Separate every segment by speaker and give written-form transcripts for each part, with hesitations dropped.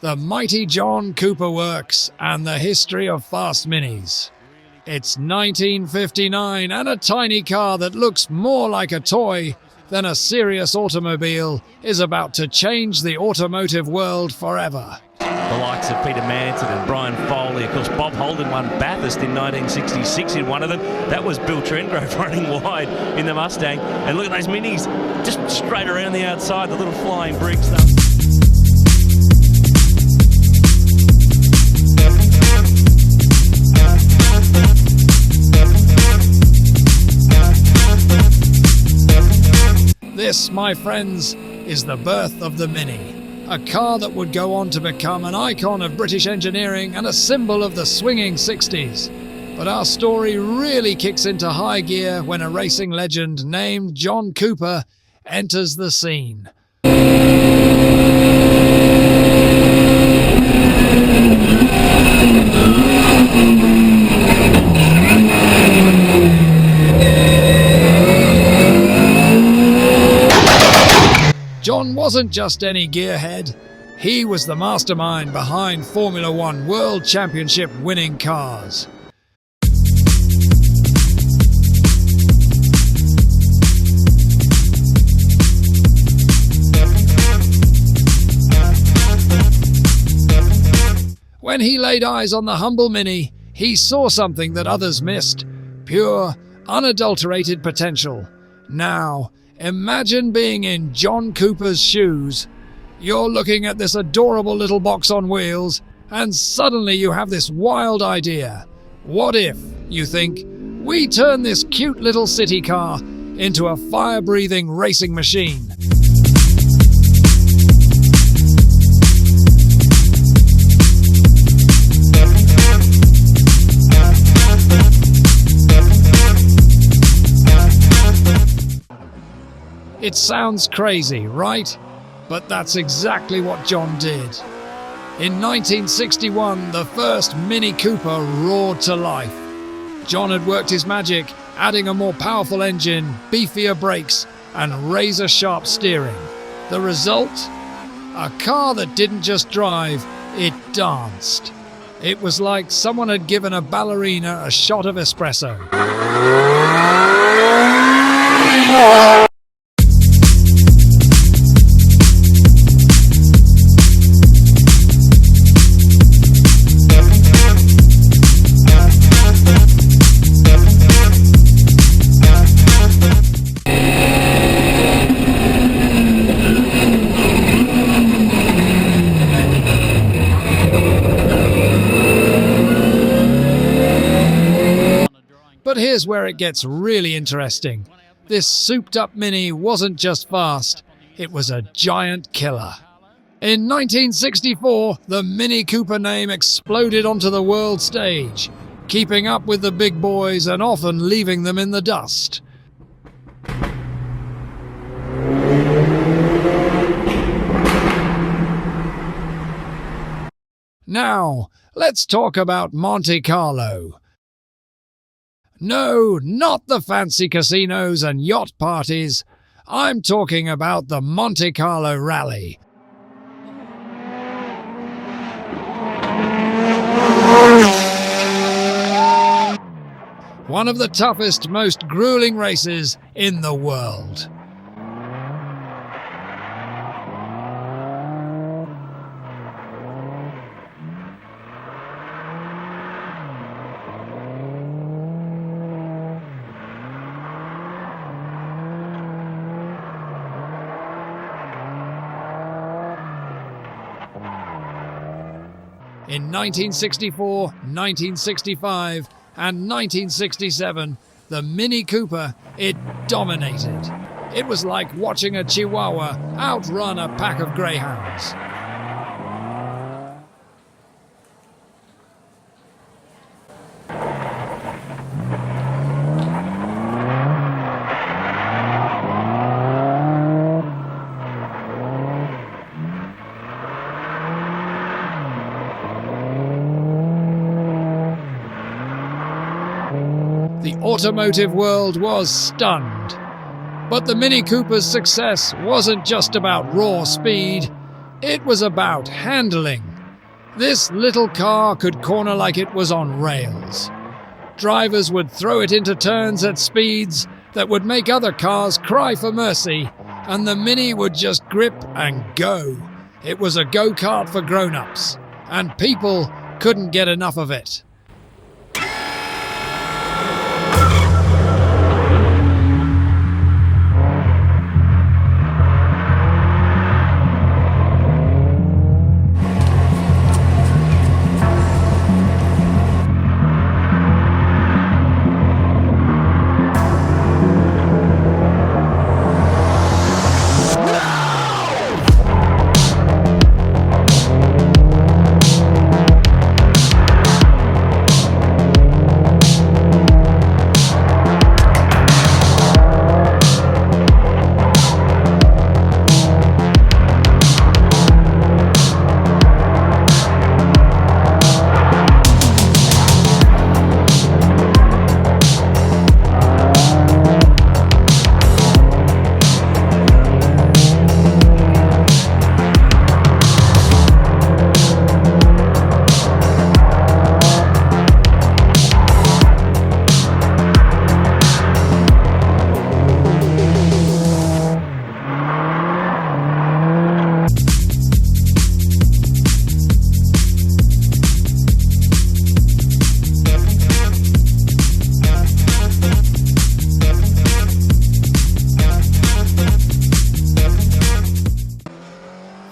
Speaker 1: the mighty John Cooper Works and the history of fast minis. It's 1959 and a tiny car that looks more like a toy than a serious automobile is about to change the automotive world forever.
Speaker 2: The likes of Peter Manson and Brian Foley, of course Bob Holden won Bathurst in 1966 in one of them. That was Bill Trentgrove running wide in the Mustang. And look at those minis, just straight around the outside, the little flying bricks.
Speaker 1: This, my friends, is the birth of the Mini, a car that would go on to become an icon of British engineering and a symbol of the swinging 60s. But our story really kicks into high gear when a racing legend named John Cooper enters the scene. John wasn't just any gearhead, he was the mastermind behind Formula One World Championship winning cars. When he laid eyes on the humble Mini, he saw something that others missed: pure, unadulterated potential. Now, imagine being in John Cooper's shoes. You're looking at this adorable little box on wheels, and suddenly you have this wild idea. What if, you think, we turn this cute little city car into a fire-breathing racing machine? It sounds crazy, right? But that's exactly what John did. In 1961, the first Mini Cooper roared to life. John had worked his magic, adding a more powerful engine, beefier brakes, and razor-sharp steering. The result? A car that didn't just drive, it danced. It was like someone had given a ballerina a shot of espresso. But here's where it gets really interesting. This souped-up Mini wasn't just fast, it was a giant killer. In 1964, the Mini Cooper name exploded onto the world stage, keeping up with the big boys and often leaving them in the dust. Now, let's talk about Monte Carlo. No, not the fancy casinos and yacht parties. I'm talking about the Monte Carlo Rally. One of the toughest, most grueling races in the world. In 1964, 1965, and 1967, the Mini Cooper, it dominated. It was like watching a Chihuahua outrun a pack of greyhounds. The automotive world was stunned. But the Mini Cooper's success wasn't just about raw speed, it was about handling, This little car could corner like it was on rails. Drivers would throw it into turns at speeds that would make other cars cry for mercy, and the Mini would just grip and go. It was a go-kart for grown-ups, and people couldn't get enough of it.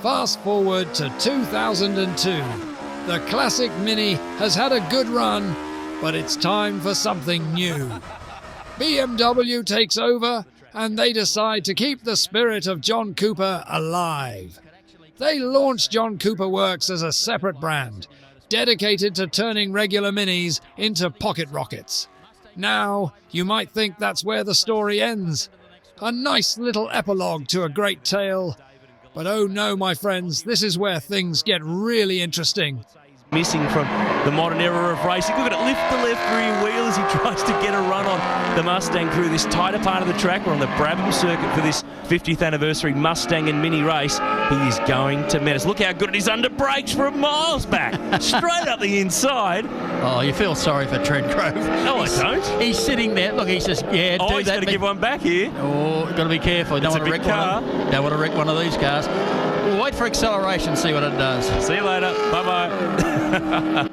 Speaker 1: Fast forward to 2002. The classic Mini has had a good run, but it's time for something new. BMW takes over and they decide to keep the spirit of John Cooper alive. They launched John Cooper Works as a separate brand, dedicated to turning regular Minis into pocket rockets. Now, you might think that's where the story ends. A nice little epilogue to a great tale. But oh no, my friends, this is where things get really interesting.
Speaker 2: Missing from the modern era of racing. Look at it, lift the left rear wheel as he tries to get a run on the Mustang through this tighter part of the track. We're on the Brabham circuit for this 50th anniversary Mustang and Mini race. He is going to menace. Look how good it is under brakes from miles back. Straight up the inside.
Speaker 3: Oh, you feel sorry for Trentgrove.
Speaker 2: No, I don't.
Speaker 3: He's sitting there. Look, he's just, yeah,
Speaker 2: Oh,
Speaker 3: do
Speaker 2: he's
Speaker 3: that.
Speaker 2: going to give one back here.
Speaker 3: Oh, got to be careful.
Speaker 2: It's
Speaker 3: Don't
Speaker 2: a
Speaker 3: want to
Speaker 2: big
Speaker 3: wreck
Speaker 2: car.
Speaker 3: Don't want to wreck one of these cars. We'll wait for acceleration, see what it does.
Speaker 2: See you later. Bye-bye.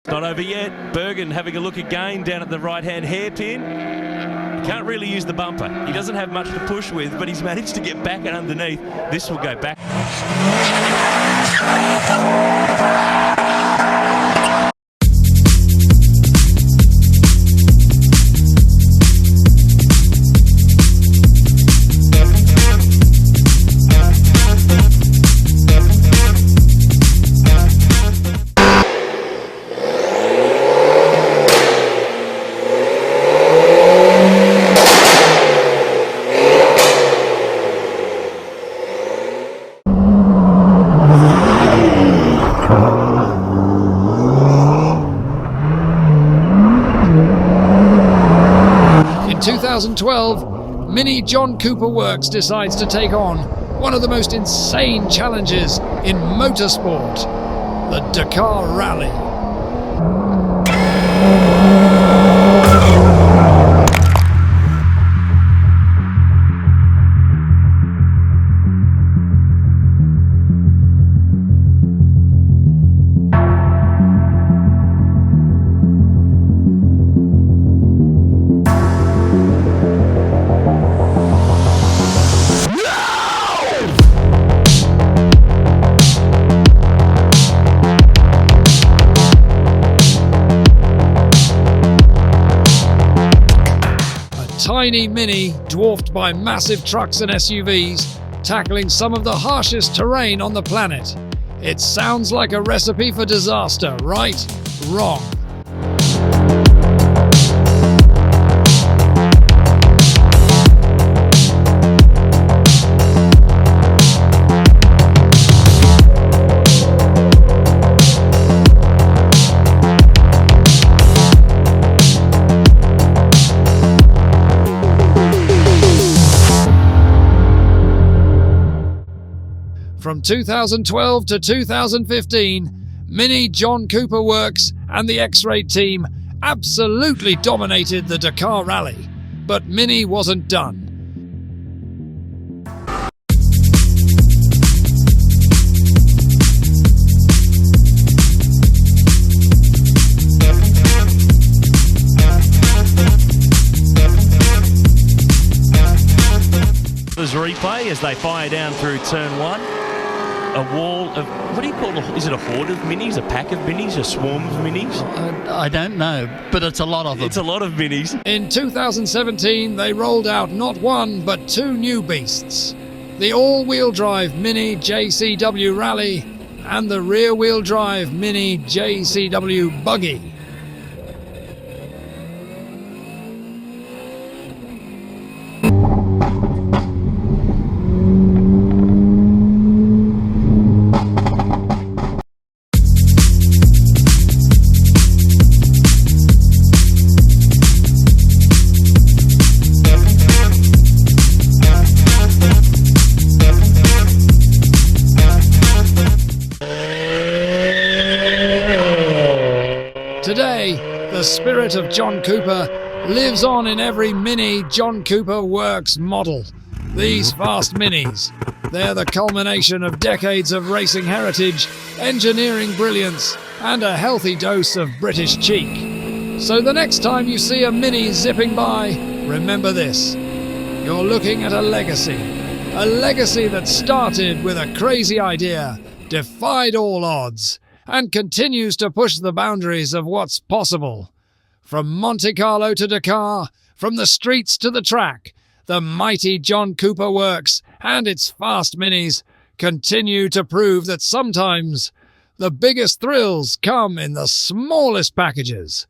Speaker 2: Not over yet. Bergen having a look again down at the right-hand hairpin. He can't really use the bumper. He doesn't have much to push with, but he's managed to get back and underneath. This will go back.
Speaker 1: In 2012, Mini John Cooper Works decides to take on one of the most insane challenges in motorsport, the Dakar Rally. Tiny Mini, dwarfed by massive trucks and SUVs, tackling some of the harshest terrain on the planet. It sounds like a recipe for disaster, right? Wrong. From 2012 to 2015, Mini John Cooper Works and the X-Ray team absolutely dominated the Dakar Rally. But Mini wasn't done.
Speaker 2: Replay as they fire down through turn one. A wall of, what do you call it? Is it a horde of minis, a pack of minis, a swarm of minis?
Speaker 3: I don't know, but it's a lot of them.
Speaker 2: It's a lot of minis.
Speaker 1: In 2017, they rolled out not one but two new beasts. The all-wheel drive Mini JCW Rally and the rear-wheel drive Mini JCW Buggy. Today, the spirit of John Cooper lives on in every Mini John Cooper Works model. These fast Minis, they're the culmination of decades of racing heritage, engineering brilliance, and a healthy dose of British cheek. So the next time you see a Mini zipping by, remember this. You're looking at a legacy that started with a crazy idea, defied all odds, and continues to push the boundaries of what's possible. From Monte Carlo to Dakar, from the streets to the track, the mighty John Cooper Works and its fast Minis continue to prove that sometimes the biggest thrills come in the smallest packages.